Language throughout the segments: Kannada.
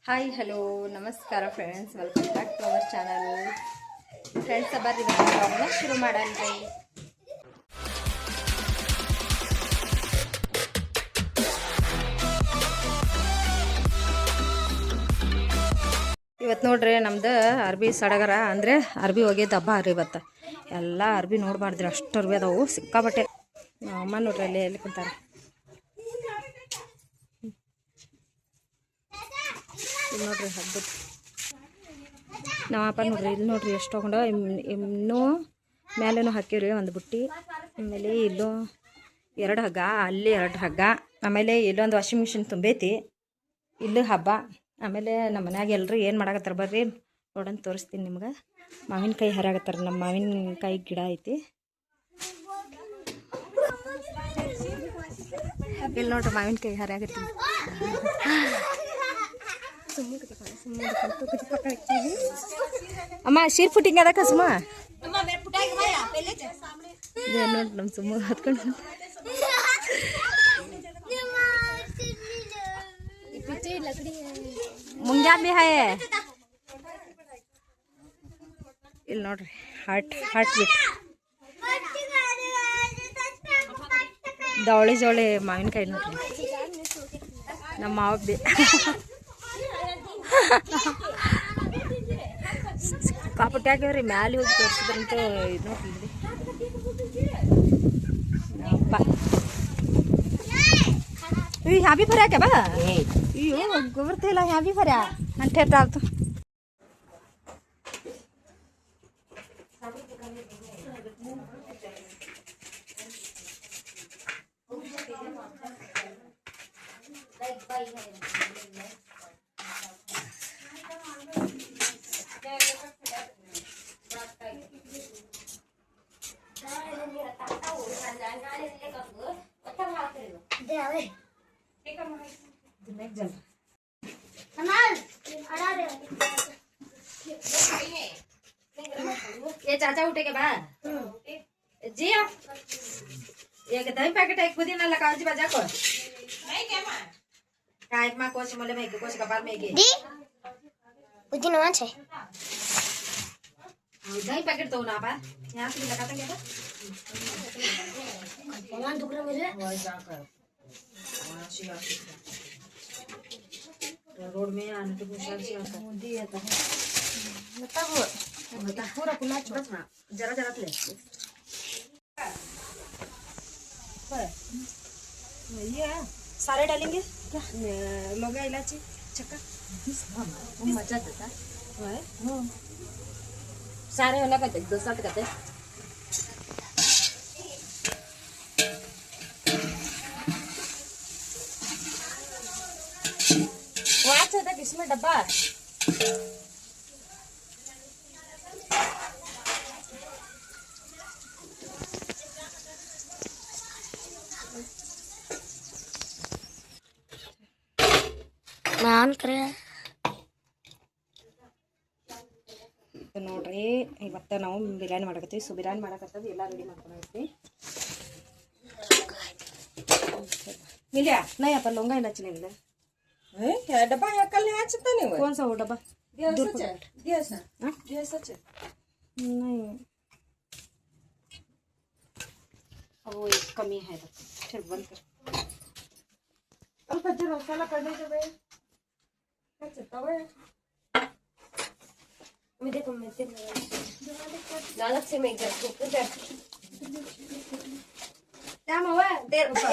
ಹಾಯ್ ಹಲೋ ನಮಸ್ಕಾರ friends, welcome back to our channel. Friends ಬರ್ರಿ ಬ್ಲಾಗ್ನ ಶುರು ಮಾಡಲ್ರಿ. ಇವತ್ತು ನೋಡ್ರಿ ನಮ್ದು ಅರ್ಬಿ ಸಡಗರ ಅಂದರೆ ಅರ್ಬಿ ಒಗೆದು ಹಬ್ಬ ರೀ. ಇವತ್ತು ಎಲ್ಲ ಅರ್ಬಿ ನೋಡ್ಬಾರ್ದ್ರಿ, ಅಷ್ಟು ಅರ್ಬಿ ಅದಾವು ಸಿಕ್ಕಾಬಟ್ಟೆ. ಅಮ್ಮ ನೋಡ್ರಿ ಅಲ್ಲಿ ಎಲ್ಲಿ ಕುಂತಾರೆ. ಇಲ್ಲಿ ನೋಡ್ರಿ ಹಬ್ಬದ ನಾವಪ್ಪ ನೋಡ್ರಿ, ಇಲ್ಲಿ ನೋಡ್ರಿ ಎಷ್ಟು ತೊಗೊಂಡು ಇನ್ನೂ ಮೇಲೇನೂ ಹಾಕಿವ್ರಿ ಒಂದು ಬುಟ್ಟಿ. ಆಮೇಲೆ ಇಲ್ಲೂ 2 ಹಗ್ಗ, ಅಲ್ಲಿ 2 ಹಗ್ಗ, ಆಮೇಲೆ ಇಲ್ಲೊಂದು ವಾಷಿಂಗ್ ಮಿಷಿನ್ ತುಂಬೈತಿ. ಇಲ್ಲೂ ಹಬ್ಬ. ಆಮೇಲೆ ನಮ್ಮ ಮನ್ಯಾಗ ಎಲ್ಲರೂ ಏನು ಮಾಡಾಕತ್ತಾರ ಬರ್ರಿ ನೋಡಂತ ತೋರಿಸ್ತೀನಿ ನಿಮ್ಗೆ. ಮಾವಿನಕಾಯಿ ಹರಿಯಾಗತ್ತಾರ. ನಮ್ಮ ಮಾವಿನಕಾಯಿ ಗಿಡ ಐತಿ. ಇಲ್ಲಿ ನೋಡ್ರಿ ಮಾವಿನಕಾಯಿ ಹರಿಯಾಗತ್ತೀನಿ. ಅಮ್ಮ ಶೀರ್ ಫುಟಿಂಗ್ ಅದಕ್ಕ ಸುಮ್ಮ ನೋಡಿ ನಮ್ಮ ಸುಮ್ಮ ಹತ್ಕೊಂಡು ಮುಂಗ್ಯಾ ಬಿ ಹಾಯ್. ಇಲ್ಲಿ ನೋಡ್ರಿ ಹಾರ್ಟ್ ಬಿಟ್ ದವಳಿ ಜವಳಿ ಮಾವಿನಕಾಯಿ ನೋಡ್ರಿ. ನಮ್ಮ ಮಾವ ಬಿ ಕಾಪಟ್ಟಿ ಆಗ್ಯಾವ್ರಿ. ಮ್ಯಾಲೆ ಹೋಗಿ ತೋರಿಸಿದ್ರಂತ ಇದು ನೋಡ್ರಿ. ह्या भी भऱ्या क्या बा? यो गोबर तेला ह्या भी भऱ्या आणि ठेट डालतो. ये चाचा उठे के बाद जी एक दही पैकेट एक पुदीना लगाओ जी बजा को नहीं के मां काय मां कोच मले में कोच कपाल में के दी पुदीना वा छे दही पैकेट तो ना पा यहां से लगाता क्या था भगवान टुकड़ा मेरे वही जाकर रोड में आने के मुश्किल से आता दिया था बता पूरा खुला बस ना जरा ले ये सारे डालेंगे क्या लौंग इलायची चक्का मजा देता है सारे अलग करते 2 साथ करते वाच होता किसमें डब्बा ನೋಡ್ರಿ. ಇವತ್ತು ನಾವು ಬಿರಿಯಾನಿ ಮಾಡಕತ್ತೀವಿ. ಸೊ ಬಿರಿಯಾನಿ ಮಾಡಕತ್ತದ ಎಲ್ಲ ರೆಡಿ ಮಾಡ್ಕೊಂಡ್ರಿ. मिलिया नहीं अपन लौंगा इलायची नहीं मिला है क्या डब्बा है कल यहाँ चलता नहीं हुआ कौन सा वो डब्बा दिया सच नहीं अब वो एक कमी है तो फिर बंद कर अब कच्चा मसाला करने के बाद क्या चलता है मैं देखो मैं लालच से मैं इधर को क्या हुआ देर बस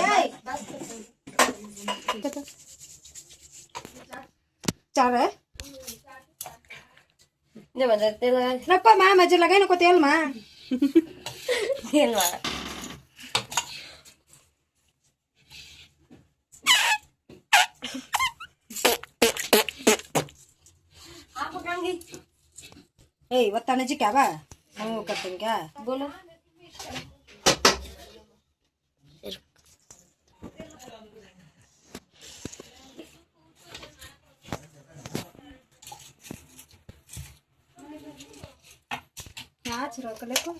चार है जब तेल रप्पा मां मजे लगाई नको तेल मां आप पकाएंगे ए बताने जी क्या बा हम करते हैं क्या बोलो रखले को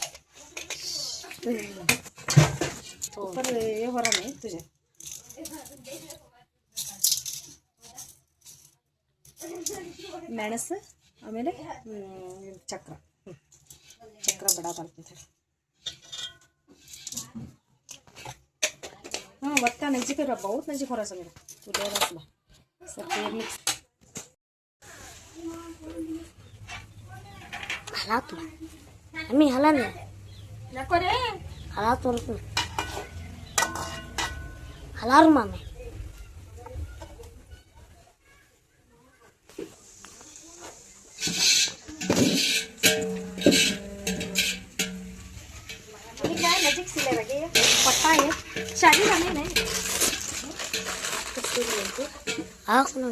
ऊपर ये हो रहा नहीं तुझे ಮೆಣಸು ಆಮೇಲೆ ಚಕ್ರ ಚಕ್ರ ಬಡ ಬರ್ತೈತೆ ಹಾಂ ಒತ್ತ नज़दीक बहुत नज़दीक हो रहा है तू ले रहा सब तेल मिक्स हला तू अम्मी हला ना नको रे हला तो हला रू मामे नजीक से ले लगे पट्टा है शादी करनी नहीं हाँ सुनो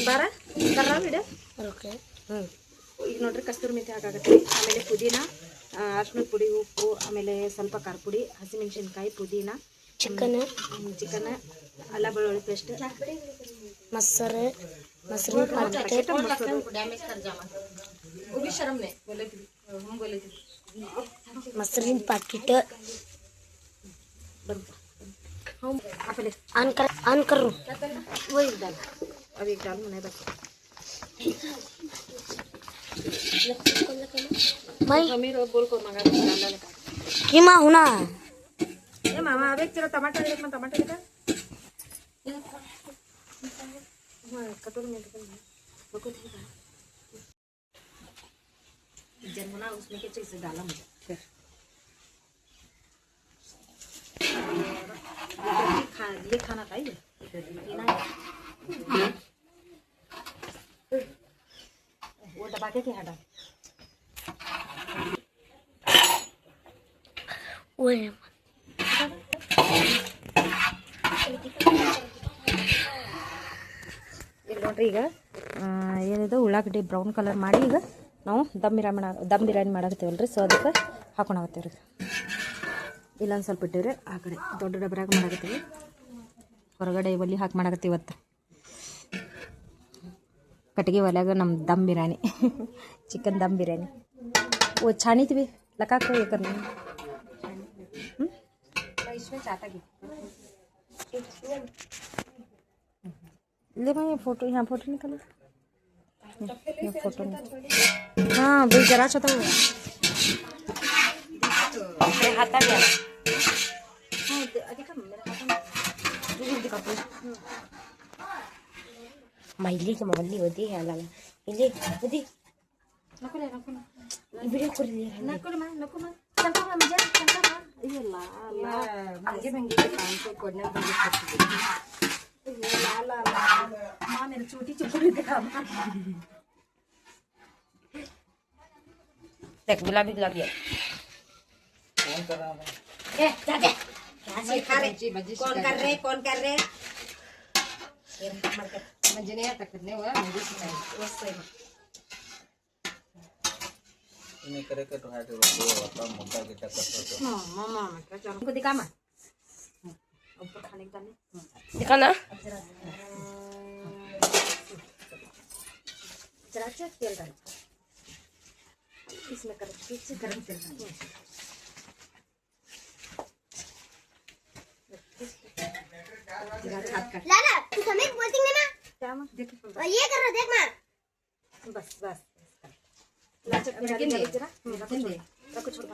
बारा कर रहा वीडियो ओके ಈಗ ನೋಡ್ರಿ ಕಸ್ತೂರಿ ಮೆಥಿ ಹಾಕಾಗತ್ತೆ ಆಮೇಲೆ ಪುದೀನ ಅರಿಶಿಣದ ಪುಡಿ ಉಪ್ಪು ಆಮೇಲೆ ಸ್ವಲ್ಪ ಖಾರ ಪುಡಿ ಹಸಿಮೆಣಸಿನ್ಕಾಯಿ ಪುದೀನ ಚಿಕನ್ ಅಲ್ಲ ಬೆಳ್ಳುಳ್ಳಿ ಪೇಸ್ಟ್ ಮೊಸರು ಮೊಸರು ಪ್ಯಾಕೆಟ್ ಮೊಸರಿನ ಪ್ಯಾಕೆಟ್ ಆನ್ कर वो एक डाल अब एक डाल मैंने बस मैं मम्मी रो बोल को मंगा डाल लगा कीमा होना ए मामा अब एक चलो टमाटर एक में टमाटर लेकर हां कटोरी में लेकर बको थे जन्मना उसमें के चीज डाला मुझे फिर ये खाना खाइए वो दबा के क्या हटा ओए ಈಗ ನೋಡ್ರಿ ಈಗ ಏನಿದೆ ಉಳ್ಳಾಗಡ್ಡಿ ಬ್ರೌನ್ ಕಲರ್ ಮಾಡಿ ಈಗ ನಾವು ದಮ್ ಬಿರಿಯಾನಿ ಮಾಡಾಕತ್ತೀವಲ್ರಿ ಸೊ ಅದಕ್ಕೆ ಹಾಕೊಂಡಾಗತ್ತೀವಿ ರೀ ಇಲ್ಲೊಂದು ಸ್ವಲ್ಪ ಇಟ್ಟಿವ್ರಿ ಆ ಕಡೆ ದೊಡ್ಡ ಡಬ್ರಾಗ ಮಾಡಾಕತ್ತೀವಿ ಹೊರಗಡೆ ಒಲಿ ಹಾಕಿ ಮಾಡಾಕತ್ತೀವಿ ಇವತ್ತು ಕಟ್ಟಿಗೆ ಒಲೆಯಾಗ ನಮ್ಮ ದಮ್ ಬಿರಿಯಾನಿ ಚಿಕನ್ ದಮ್ ಬಿರಿಯಾನಿ वो छानी थी भी लगा को ये करना इसमें चाहता कि ले मैं ये फोटो यहाँ फोटो निकालो ये फोटो हाँ भाई जरा चाहता हूँ हाथा गया हाँ देखा मेरा हाथा दिखा ಮೈಲಿ ಮಲ್ಲಿ ಓದಿ ಅಲ್ಲ ಇಲ್ಲಿ ಓದಿ ನಕುಲೆ ವಿಡಿಯೋ ಕೊಡಿ ನಕುಲೆ ನಕುಮ ಚಂಕಾ ಮಜಾ ಚಂಕಾ ಇಲ್ಲ ಅಲ್ಲ ಮಂಗೆ ಮಂಗೆ ಕಾಂಸೆ ಕೊಡ್ನೆ ಬಂದು ಕೊಡ್ತೀನಿ ಇಲ್ಲ ಅಲ್ಲ ಮಾं मेरे छोटी चुपड़ी दिखा देख गुलाबी गुलाबी कौन कर रहा है ए जा दे कौन कर रहे मुझे नहीं आता करने हुआ मुझे सिखाई इन्हें करे के तो हाथ वो होता मुद्दा के टक्कर तो हां मामा क्या चलो को दिखा मैं ऊपर खाने का नहीं दिखाना जरा चेक तेल डाल इसमें कर पीछे गरम तेल डाल लाला तू समेत बोलती नहीं मां क्या मां देख ये कर रहा देख मां बस बस लाल चटनी डाल जरा रखो छोड़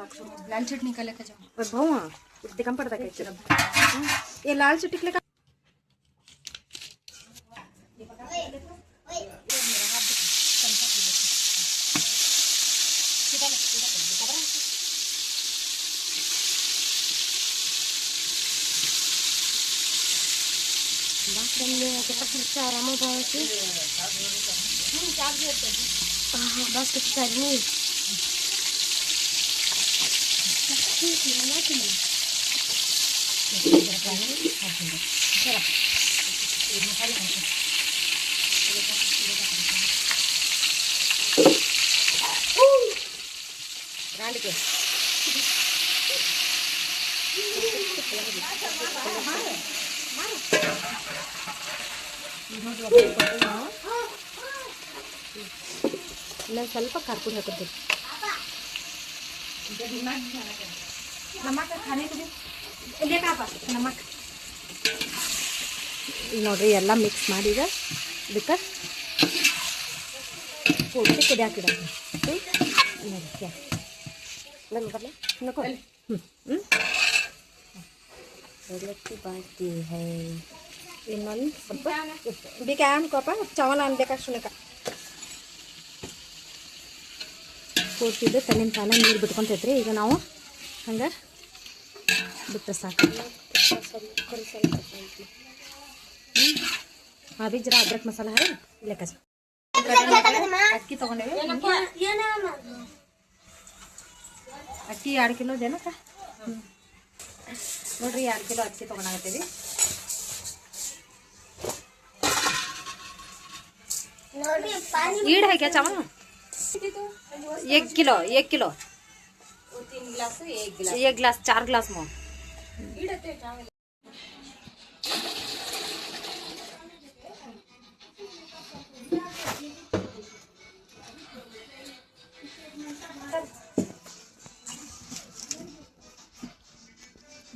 लाल चटनी का लेकर जाओ और भाऊ इतने कम पड़ता है ये लाल चटनी लेकर बाथरूम में के पत्थर से आराम हो जाए हां बस कुछ करनी रांड के मैं ಸ್ವಲ್ಪ ಖಾರಪುಡಿ ಹಾಕಿದ್ದೆ ನಮಕ್ ಖಾನೆ ಕುದಿ ಇಲ್ಲೇ ಕಾಪ ನಮಕ್ ನೋಡ್ರಿ ಎಲ್ಲ ಮಿಕ್ಸ್ ಮಾಡಿ ಈಗ ಇದಕ್ಕೆ ಪೂರ್ತಿ ಕುದಿಯಾಕಿಡ ಬಂದು ಬರಲಿ नको ಅವಲಕ್ಕಿ ಬಾತಿ ಹೈ ಇನ್ನೊಂದು ಸ್ವಲ್ಪ ಬೇಕಾ ಅನ್ಕೋಪ ಚವನ ಅನ್ಬೇಕಾ ಸುನಕ ಪೂರ್ತಿದ್ದು ತನ್ನಿನ ತಾನ ನೀರು ಬಿಟ್ಕೊತೈತ್ರಿ ಈಗ ನಾವು ಹಂಗೆ ಬಿಟ್ಟರೆ ಸಾಕು ಅಭಿ ಜರ ಅದ್ರಕ್ ಮಸಾಲ ಹಾರಿ ಲೆಕ್ಕ ಅಕ್ಕಿ ತೊಗೊಂಡೇವಿ ಅಕ್ಕಿ 2 ಕಿಲೋದೇನಕ್ಕ ನೋಡ್ರಿ 2 ಕಿಲೋ ಅಕ್ಕಿ ತೊಗೊಂಡಾಗತ್ತೀವಿ ಈಡ್ ಹಾಕ್ಯಾ ಚಾವನ 1 किलो 3 गिलास 1 गिलास 4 गिलास मो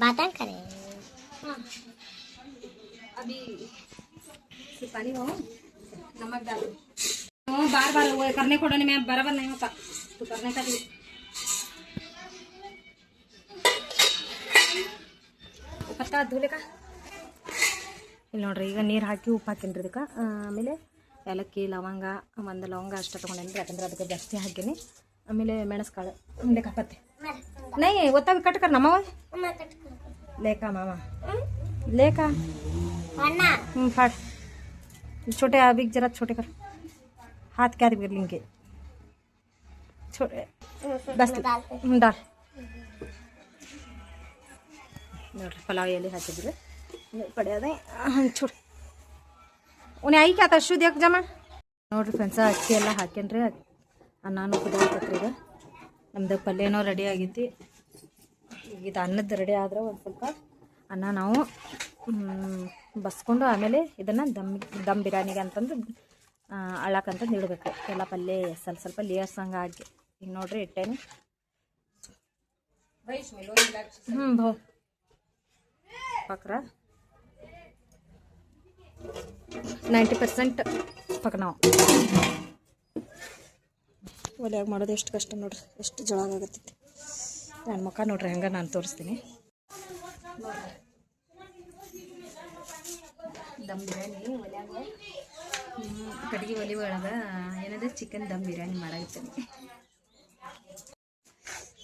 बात करे अभी पानी हो नमक डाल बार बार वो करने को मैं बराबर नहीं होता तो करने का भी पत्ता धुले का ಇಲ್ಲಿ ನೋಡ್ರಿ ಈಗ ನೀರು ಹಾಕಿ ಉಪ್ಪು ಹಾಕಿನ್ರಿ ಇದಕ್ಕೆ ಆಮೇಲೆ ಏಲಕ್ಕಿ ಲವಂಗ ಒಂದು ಲವಂಗ ಅಷ್ಟು ತೊಗೊಂಡೇನಿ ಯಾಕಂದ್ರೆ ಅದಕ್ಕೆ ಜಾಸ್ತಿ ಹಾಕೀನಿ ಆಮೇಲೆ ಮೆಣಸ್ಕಾಳು ಲೇಖಾ ಪತ್ತೆ ನೈ ಒತ್ತಾಗ ಕಟ್ ಕರ್ ನಮ್ಮವ ಲೇಖಾ ಮಾಮ ಲೇಖಾ फाड़ छोटे अभी जरा छोटे कर हाथ क्या कर लेंगे छोटे बस डाल ನೋಡ್ರಿ ಪಲಾವ್ ಎಲೆ ಹಾಕಿದ್ರೆ ಪಡೆಯೋದೆ ಚೂರು ಉನ್ನೆ ಐ ಕ್ಯಾತ ಶುದ್ಧ ಯಾಕೆ ಜಮ ನೋಡ್ರಿ ಫ್ರೆಂಡ್ಸ ಅಕ್ಕಿ ಎಲ್ಲ ಹಾಕೇನ್ರಿ ಅನ್ನನೂ ಕುದಿಯತ್ತೈತ್ರಿ ಈಗ ನಮ್ದು ಪಲ್ಯನೂ ರೆಡಿ ಆಗೈತಿ ಈಗ ಇದು ಅನ್ನದ ರೆಡಿ ಆದ್ರೆ ಒಂದು ಸ್ವಲ್ಪ ಅನ್ನ ನಾವು ಬಸ್ಕೊಂಡು ಆಮೇಲೆ ಇದನ್ನು ದಮ್ ಬಿರಿಯಾನಿಗೆ ಅಂತಂದು ಅಳ್ಳಾಕಂತಂದು ಇಡಬೇಕು ಎಲ್ಲ ಪಲ್ಯ ಸ್ವಲ್ಪ ಸ್ವಲ್ಪ ಲೇಯರ್ಸ್ ಹಂಗೆ ಹಾಕಿ ಈಗ ನೋಡ್ರಿ ಇಟ್ಟೇನೆ ಭಾವ್ ಪಕ್ರ 90% ಪಕ್ನಾವು ಒಲೆಯಾಗ ಮಾಡೋದು ಎಷ್ಟು ಕಷ್ಟ ನೋಡ್ರಿ ಎಷ್ಟು ಜೋಳಾಗ ಆಗತ್ತೈತಿ ನನ್ನ ಮುಖ ನೋಡ್ರಿ ಹಂಗೆ ನಾನು ತೋರಿಸ್ತೀನಿ ದಮ್ ಬಿರಿಯಾನಿ ಒಲೆಯಾಗ ಕಟ್ಗೆ ಒಲೆ ಒಳಗೆ ಏನಿದೆ chicken dum biryani ಮಾಡಾಕತ್ತೀನಿ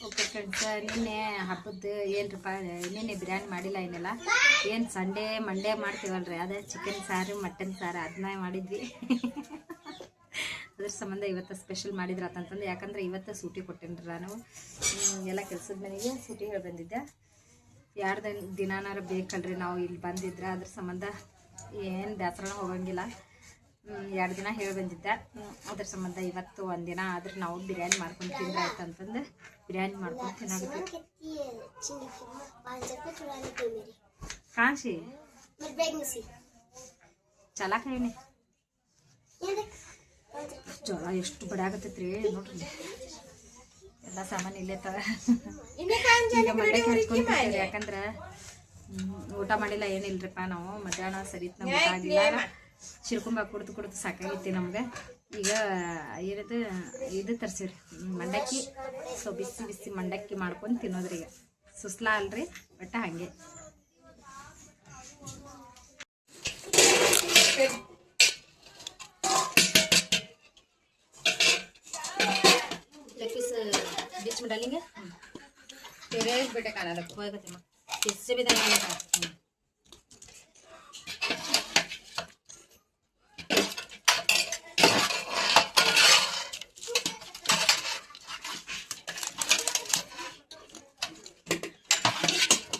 okay friends ನಿನ್ನೆ ಹಬ್ಬದ ಏನ್ರಪ್ಪ ನಿನ್ನೆ ಬಿರಿಯಾನಿ ಮಾಡಿಲ್ಲ ಏನಿಲ್ಲ ಏನು ಸಂಡೇ ಮಂಡೇ ಮಾಡ್ತೀವಲ್ರಿ ಅದೇ ಚಿಕನ್ ಸಾರು ಮಟನ್ ಸಾರು ಅದನ್ನ ಮಾಡಿದ್ವಿ ಅದ್ರ ಸಂಬಂಧ ಇವತ್ತು ಸ್ಪೆಷಲ್ ಮಾಡಿದ್ರ ಅಂತಂದು ಯಾಕಂದ್ರೆ ಇವತ್ತು ಸೂಟಿ ಕೊಟ್ಟೇನ್ರಿ ನಾನು ಎಲ್ಲ ಕೆಲಸದ ಮನೆಗೆ ಸೂಟಿ ಹೇಳಿ ಬಂದಿದ್ದೆ 2 ದಿನಾನಾರ ಬೇಕಲ್ರಿ ನಾವು ಇಲ್ಲಿ ಬಂದಿದ್ರೆ ಅದ್ರ ಸಂಬಂಧ ಏನು ಬೇಸರನ ಹೋಗಂಗಿಲ್ಲ 2 ದಿನ ಹೇಳಿ ಬಂದಿದ್ದೆ ಅದ್ರ ಸಂಬಂಧ ಇವತ್ತು 1 ದಿನ ಆದ್ರೆ ನಾವು ಬಿರಿಯಾನಿ ಮಾಡ್ಕೊಂಡು ತಿಂದ್ರೆ ಆಯ್ತು ಅಂತಂದು ಬಿರಿಯಾನಿ ಮಾಡ್ಕೊಂಡು ತಿನ್ನಾಗುತ್ತೆ ಕಾಶಿ ಚಲಾ ಕೈನಿ ಜೋಳ ಎಷ್ಟು ಬಡ ಆಗತ್ತೈತ್ರಿ ನೋಡ್ರಿ ಎಲ್ಲ ಸಾಮಾನು ಇಲ್ಲೇ ತರ ಈಗ ಮಂಡಕ್ಕೆ ಹಚ್ಕೊಂಡ್ರಿ ಯಾಕಂದ್ರೆ ಊಟ ಮಾಡಿಲ್ಲ ಏನಿಲ್ರಿಪ್ಪ ನಾವು ಮಧ್ಯಾಹ್ನ ಸರಿ ನಮ್ಗೆ ಊಟ ಆಗಿಲ್ಲ ಶಿರ್ಕುಂಬ ಕುಡ್ದು ಸಾಕಾಗೈತಿ ನಮ್ಗೆ ಈಗ ಏನದು ಇದು ತರ್ಸಿವ್ರಿ ಮಂಡಕ್ಕಿ ಸೊ ಬಿಸಿ ಮಂಡಕ್ಕಿ ಮಾಡ್ಕೊಂಡು ತಿನ್ನೋದ್ರಿ ಈಗ ಸುಸ್ಲಾ ಅಲ್ರಿ ಬಟ್ ಹಂಗೆ बीच में डालेंगे तेरे बेटे खाना रखो किससे भी डालेंगे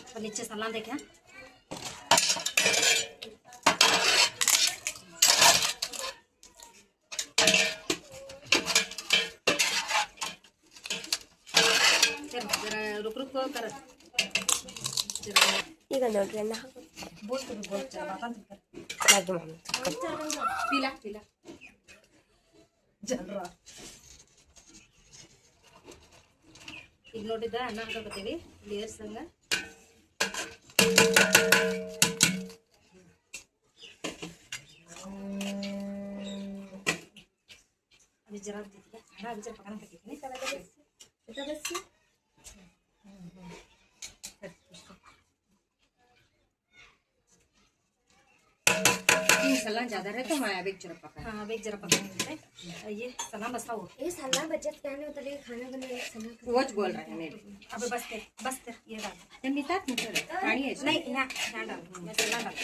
और नीचे सलाद देखें रुक कर ಈಗ ನೋಡ್ರಿ ಅನ್ನ पीला ಜಲ್ರ ಈಗ ನೋಡಿದ ಅನ್ನ ಹಾಕತ್ತೀವಿ ಲೇಯರ್ಸ್ ಹಂಗ अभी जरा दीजिए हाँ अभी जरा पकाना करके नहीं चला बस सलाह ज्यादा रहता है अभी जरा पका हाँ अभी जरा पकाएंगे ये सलाम बसा हो ये सलाह बचत कहने होता है खाना बनाने सलाह वो बोल रहा है मेरे अबे बस ये डाल मितात पानी है नहीं यहाँ डाल मैं सलाह डाल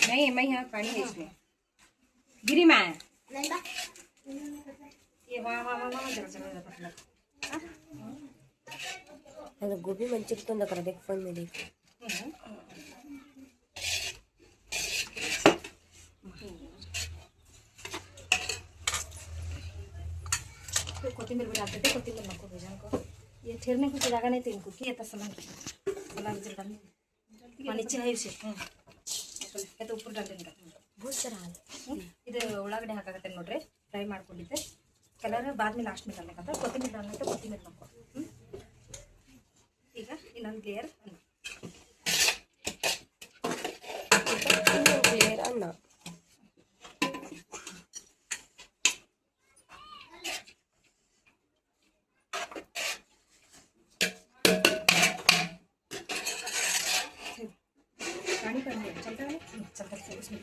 नहीं मैं यहाँ पानी है इसमें गिरी माँ ये वहाँ जरा जरा पतला ಅದು ಗೋಬಿ ಮಂಚೂರಿ ತಂದಕ್ರ ದೇख ಫೋನ್ में देख तो कोथिंबीर भी डालते थे कोथिंबीर नको भेजा को ये ठेरने की जगह नहीं थी इनको किया था सलाह जरा डाल नीचे है उसे तो ऊपर डाल देंगे बहुत सारा ಇದು ಉಳ್ಳಾಗಡ್ಡೆ ಹಾಕಾಕತ್ತೆ ನೋಡ್ರಿ ಫ್ರೈ ಮಾಡ್ಕೊಂಡಿದ್ದೆ ಕಲರ್ ಬಾದ್ಮೇಲೆ ಲಾಸ್ಟ್ ಮೇಲೆ ಹಾಕತ್ತೆ ಕೊತ್ತಂಬರಿ डालने ಕೊತ್ತಂಬರಿ ಹಾಕೋ ಈಗ ಇನ್ನೊಂದು ಲೇಯರ್ ಅನ್ನ पानी पड़ने चलता है चलता है उसमें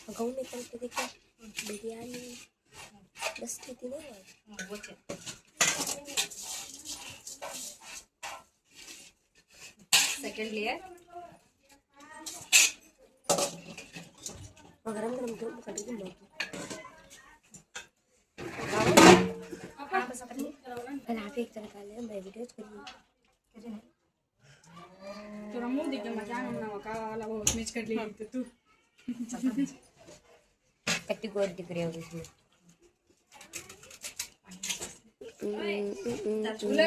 गाँव में चल के देखा बिरयानी बस ठीक नहीं है वो सेकंड लेयर गरम गरम दो कटी दो बस अपनी कल आप एक तरह का ले मैं वीडियो करी तेरा मुंह दिख गया क्या ना वाला वो मैच कर ली तो तू कट्टी गोद दिख रही है उसमें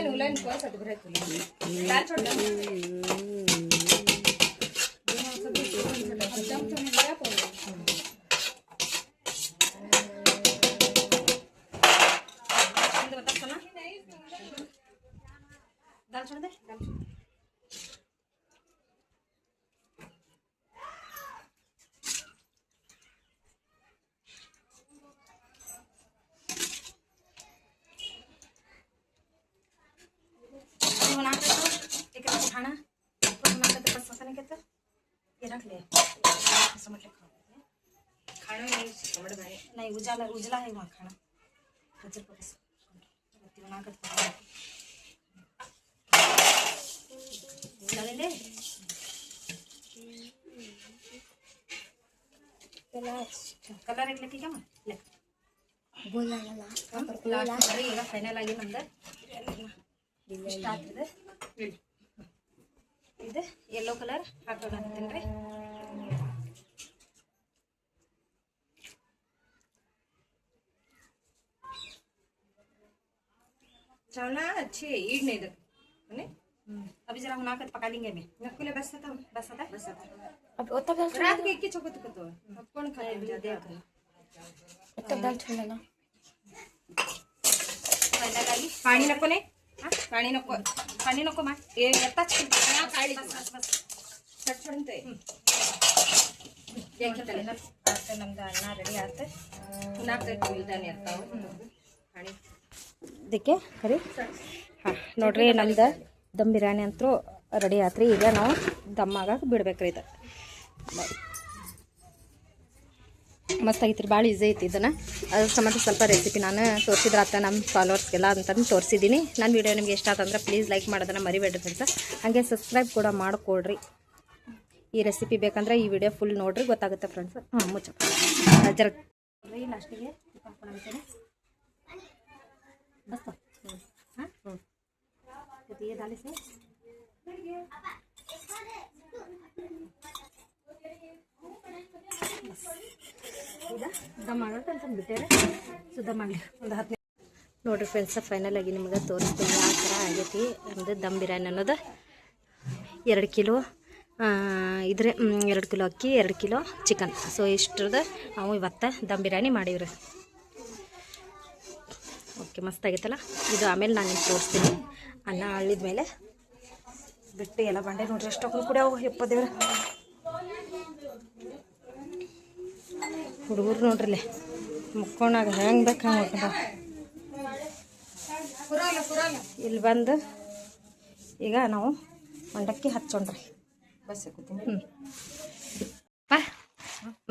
उलन को सब भरे तुले दाल छोड़ दो जब तो नहीं गया पर बता सुना दाल छोड़ दे खाना बस पता नहीं कहता ये रख ले समझ ले खाना नहीं उजाला उजला है वहाँ खाना हजर बस बना कर डालेंगे कलर एक लेके क्या ले बोला लास्ट ಈಗ ಫೈನಲ್ ಆಗಿ ನಮ್ದು ಸ್ಟಾರ್ಟ್ ಇದೆ ಇದು ಯೆಲ್ಲೋ ಕಲರ್ ಹಾಕೋದಂತೀನಿ ರೀ चलना अच्छी है ईड नहीं देख है अभी जरा हुना कर पका लेंगे मैं नकुले बस था बस आता अब ओता दाल रात के की चोको तो अब कौन खाए ज्यादा आता ओता दाल छोड़ लेना फायनल आगी पानी नको नहीं हां पानी नको मा ये येता काढी बस बस बस छट छोड़ते ಯಾಕಿತ್ತಲ್ಲ ಆತ ನಮ್ದು ಅನ್ನ ರೆಡಿ ಆತ ನಾಲ್ಕು ಇಲ್ದಾನೆ ಇರ್ತಾವ ಪಾಣಿ ಇದಕ್ಕೆ ಕರಿ ಹಾಂ ನೋಡ್ರಿ ನಮ್ದು ದಮ್ ಬಿರಿಯಾನಿ ಅಂತೂ ರೆಡಿ ಆತ್ರಿ ಈಗ ನಾವು ದಮ್ ಆಗಕ್ಕೆ ಬಿಡ್ಬೇಕ್ರಿ ಇದು ಮಸ್ತ್ ಆಗೈತ್ರಿ ಭಾಳ ಈಸಿ ಐತಿ ಇದನ್ನು ಅದ್ರ ಸಂಬಂಧ ಸ್ವಲ್ಪ ರೆಸಿಪಿ ನಾನು ತೋರಿಸಿದ್ರಾತ ನಮ್ಮ ಫಾಲೋವರ್ಸ್ಗೆಲ್ಲ ಅಂತಂದು ತೋರಿಸಿದ್ದೀನಿ ನನ್ನ ವೀಡಿಯೋ ನಿಮ್ಗೆ ಇಷ್ಟ ಆತಂದ್ರೆ ಪ್ಲೀಸ್ ಲೈಕ್ ಮಾಡೋದನ್ನು ಮರಿಬೇಡ್ರಿ ಫ್ರೆಂಡ್ಸ್ ಹಾಗೆ ಸಬ್ಸ್ಕ್ರೈಬ್ ಕೂಡ ಮಾಡಿಕೊಡ್ರಿ ಈ ರೆಸಿಪಿ ಬೇಕಂದ್ರೆ ಈ ವಿಡಿಯೋ ಫುಲ್ ನೋಡ್ರಿ ಗೊತ್ತಾಗುತ್ತೆ ಫ್ರೆಂಡ್ಸ್ ಹಾಂ ಮುಚ್ಚ ಜರ ಲಾಸ್ಟಿಗೆ ಹಾಕ್ಕೊಂಡ್ಬಿಡ್ತೇನೆ बस तो हाँ तो ये डाले से ದಮ್ ಆಗುತ್ತೆ ಅಂತ ಬಿಟ್ಟೇರೆ ಸೊ ದಮ್ ಆಗಲಿ ಒಂದು 10 ನೋಡ್ರಿ ಫ್ರೆಂಡ್ಸ್ ಫೈನಲ್ ಆಗಿ ನಿಮಗೆ ತೋರಿಸ್ತೀನಿ ಯಾವ ಥರ ಆಗೈತಿ ನಮ್ಮದು ದಮ್ ಬಿರಿಯಾನಿ ಅನ್ನೋದು 2 ಕಿಲೋ ಇದ್ರೆ 2 ಕಿಲೋ ಅಕ್ಕಿ 2 ಕಿಲೋ ಚಿಕನ್. ಸೊ ಇಷ್ಟರದ ನಾವು ಇವತ್ತು ದಮ್ ಬಿರಿಯಾನಿ ಮಾಡೀವ್ರಿ. ಓಕೆ, ಮಸ್ತಾಗೈತಲ್ಲ ಇದು. ಆಮೇಲೆ ನಾನು ನಿಮ್ಗೆ ತೋರಿಸ್ತೀನಿ. ಅನ್ನ ಅಳ್ಳಿದ ಮೇಲೆ ಬಿಟ್ಟು ಎಲ್ಲ ಬಂಡೆ ನೋಡ್ರಿ ಎಷ್ಟೊಂದು ಕೂಡ ಅವು ಎಪ್ಪದೇವ್ರ ಹುಡುಗರು ನೋಡ್ರಿಲೆ ಮುಕ್ಕೋಣಾಗ ಹೆಂಗೆ ಬೇಕು ಹಂಗೆ ಹೋಗ್ತಾವ. ಇಲ್ಲಿ ಬಂದು ಈಗ ನಾವು ಮಂಡಕ್ಕಿ ಹಚ್ಚೋಣ್ರಿ.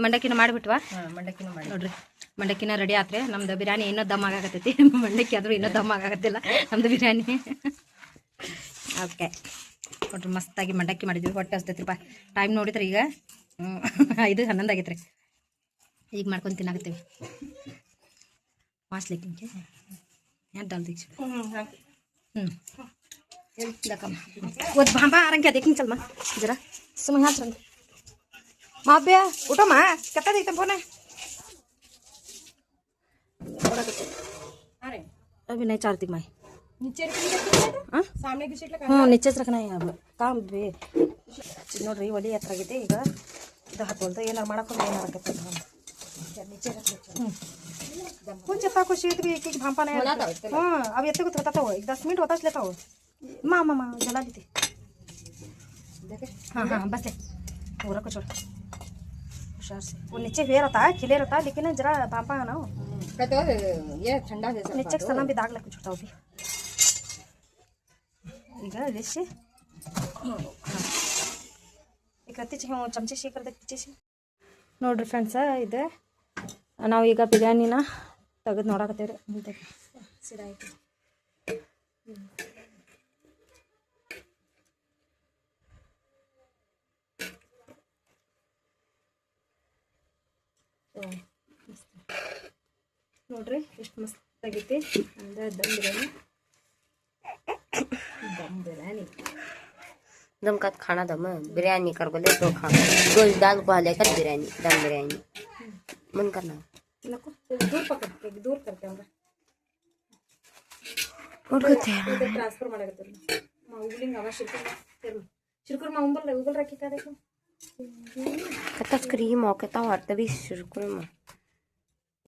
ಮಂಡಕ್ಕಿನ ಮಾಡಿಬಿಟ್ವಾ? ಮಂಡಕ್ಕಿನೂ ಮಾಡಿ ನೋಡ್ರಿ ಮಂಡಕ್ಕಿನ ರೆಡಿ ಆತ್ರಿ. ನಮ್ದು ಬಿರಿಯಾನಿ ಇನ್ನೂ ದಮ್ ಆಗಾಕತ್ತೈತಿ. ಮಂಡಕ್ಕಿ ಆದರೂ ಇನ್ನೂ ದಮ್ ಆಗಾಕತ್ತಿಲ್ಲ ನಮ್ದು ಬಿರಿಯಾನಿ. ಓಕೆ ನೋಡ್ರಿ ಮಸ್ತಾಗಿ ಮಂಡಕ್ಕಿ ಮಾಡಿದ್ವಿ. ಹೊಟ್ಟೆ ಹಸ್ತೈತ್ರಿಪ್ಪ. ಟೈಮ್ ನೋಡಿದ್ರಿ ಈಗ 5:11 ಆಗೈತೆ ರೀ. ಈಗ ಮಾಡ್ಕೊಂಡು ತಿನ್ನಾಕತ್ತೀವಿ. ವಾಸ್ಲಿಕ್ಕೆ ಏನು ಡಲ್ ದೀಕ್ಷೆ देखम वो भांबा आरंग क्या देखिंग चल मा जरा सुन यहाँ चल माँ बे उठो माँ कितना देखते फोन है अरे अभी नहीं चाहती मैं नीचे रखना सामने की सीट लगा हाँ नीचे से रखना है अब काम बे ನೋಡ್ರಿ ಒಲಿ ಹತ್ರ ಆಗೈತೆ. ಈಗ ಇದು ಹತ್ತೊಲ್ದು ಏನಾರು ಮಾಡಕೊಂಡು ಏನಾರು ಆಗತ್ತೆ नीचे रख कुछ चपा को शीत भी एक भांपा नहीं हाँ अब ये को होता हो 10 मिनट होता लेता हो माँ माँ माँ जला देती. हाँ हाँ बस है पूरा को छोड़ होशियार से. वो नीचे हुए रहता है खिले रहता है लेकिन जरा भांपा है ना तो ये ठंडा है नीचे सना भी दाग लग छोटा भी. ಈಗ ರೆಸಿ ಈಗ ಕತ್ತಿ ಚಮಚೆ ಶೇಖರ್ದ ಕಿಚ್ಚಿ ನೋಡ್ರಿ ಫ್ರೆಂಡ್ಸ. ಇದು ನಾವು ಈಗ ಬಿರಿಯಾನಿನ ತೆಗೆದು ನೋಡಕತ್ತೇವ್ರಿ. ಸಿಡ ಆಯ್ತು ನೋಡ್ರಿ ಎಷ್ಟು ಮಸ್ತ್ ಆಗೈತಿ. ಅಂದ್ರೆ ದಮ್ ಬಿರಿಯಾನಿ दम का खाना दम बिरयानी कर बोले तो खाना गोश्त दाल को लेकर बिरयानी दम बिरयानी मन करना नको दूर पकड़ दूर करते हैं उठते ट्रांसफर ಮಾಡಕತ್ತೀರಿ ಮಾ ಉಗುಲಿಂಗ ಅವ ಶಿರ್ಕುರ್ ಮಾ ಉಂಬಲ್ ಉಗುಲ್ ರಾಕಿ ಕಾ देखो कतच क्रीम हो के तो हर तभी शुरू में